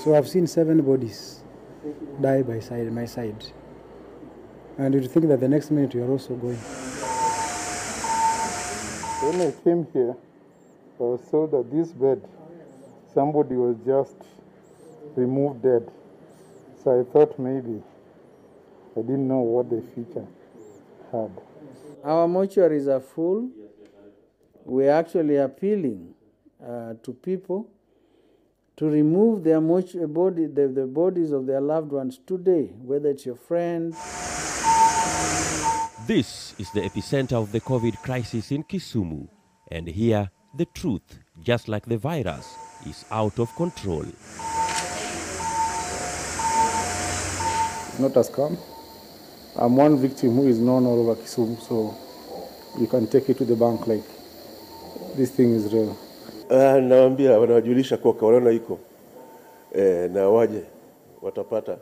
So I've seen 7 bodies die by my side. And you'd think that the next minute you're also going. When I came here, I was told that this bed, somebody was just removed dead. So I thought maybe, I didn't know what the future had. Our mortuaries are full. We're actually appealing to people to remove their the bodies of their loved ones today, whether it's your friend. This is the epicenter of the COVID crisis in Kisumu. And here, the truth, just like the virus, is out of control. It's not a scam. I'm one victim who is known all over Kisumu, so you can take it to the bank like this thing is real. Naambia wanawajulisha kwa corona iko na waje watapata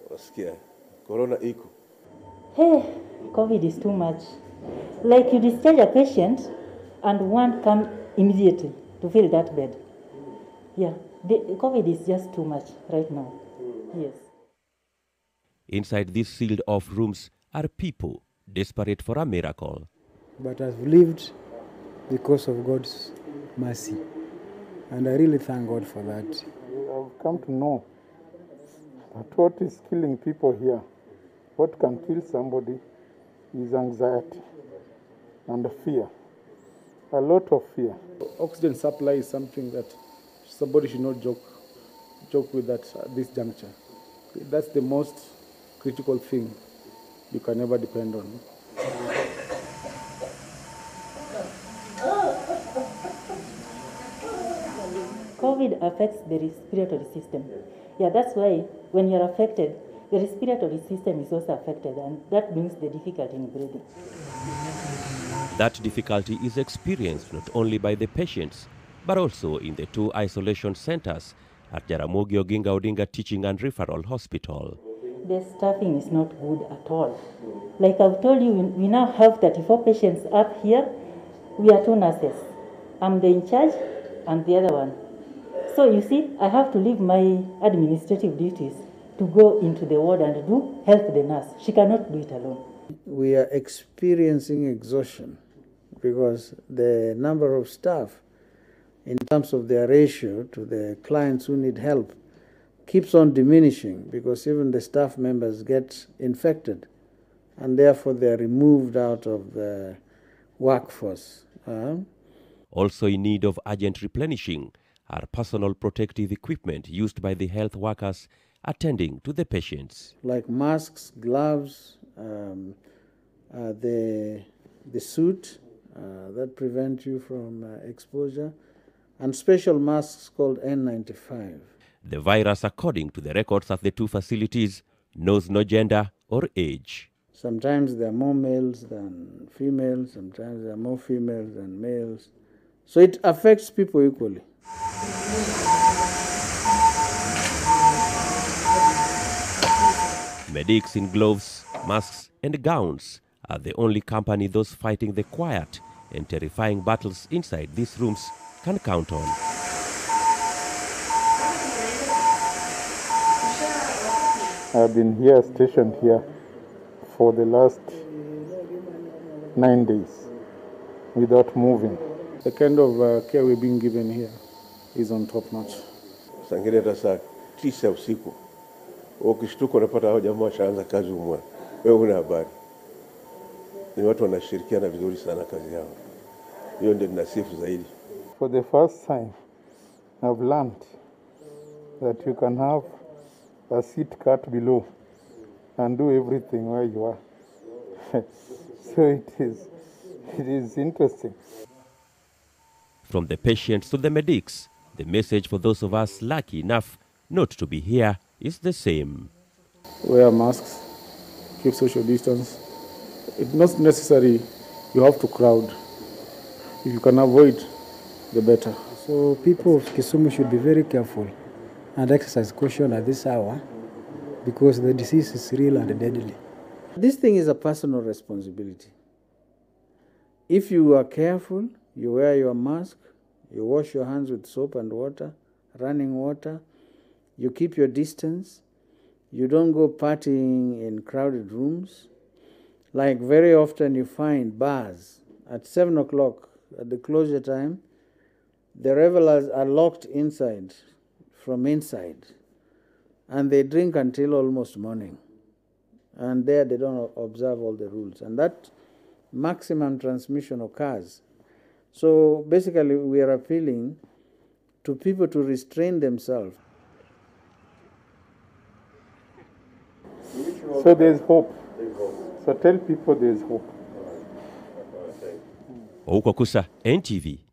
wasikia corona iko. Hey, COVID is too much. Like you discharge a patient and one come immediately to fill that bed. Yeah, the COVID is just too much right now. Yes. Inside these sealed-off rooms are people desperate for a miracle. But I've lived because of God's mercy. And I really thank God for that. I've come to know that what is killing people here, what can kill somebody is anxiety and fear. A lot of fear. Oxygen supply is something that somebody should not joke with at this juncture. That's the most critical thing you can never depend on. COVID affects the respiratory system. Yeah, that's why when you're affected, the respiratory system is also affected, and that brings the difficulty in breathing. That difficulty is experienced not only by the patients, but also in the 2 isolation centers at Jaramogi Oginga Odinga Teaching and Referral Hospital. The staffing is not good at all. Like I've told you, we now have 34 patients up here. We are 2 nurses. I'm the in charge and the other one. So you see, I have to leave my administrative duties to go into the ward and help the nurse. She cannot do it alone. We are experiencing exhaustion because the number of staff in terms of their ratio to the clients who need help keeps on diminishing because even the staff members get infected and therefore they're removed out of the workforce. Also in need of urgent replenishing are personal protective equipment used by the health workers attending to the patients. Like masks, gloves, the suit that prevent you from exposure, and special masks called N95. The virus, according to the records at the 2 facilities, knows no gender or age. Sometimes there are more males than females, sometimes there are more females than males. So it affects people equally. Medics in gloves, masks and gowns are the only company those fighting the quiet and terrifying battles inside these rooms can count on. I've been here, stationed here, for the last 9 days without moving. The kind of care we're being given here is on top notch. Sangine hata saa 9 usiku. Ukishtuka unapata hao jamaa washaanza kazi umwa. Wewe una habari. Ni watu wanashirikiana vizuri sana kazi yao. Hiyo ndio ninasifu zaidi. For the first time, I've learned that you can have a seat cut below and do everything where you are. So it is interesting. From the patients to the medics, the message for those of us lucky enough not to be here is the same. Wear masks, keep social distance. It's not necessary you have to crowd. If you can avoid, the better. So people of Kisumu should be very careful and exercise caution at this hour because the disease is real and deadly. This thing is a personal responsibility. If you are careful, you wear your mask, you wash your hands with soap and water, running water, you keep your distance, you don't go partying in crowded rooms. Like very often you find bars at 7 o'clock at the closure time, the revelers are locked inside, from inside, and they drink until almost morning. And there they don't observe all the rules. And that maximum transmission occurs. So basically we are appealing to people to restrain themselves. So there's hope. So tell people there's hope. Ouko Kusa, NTV.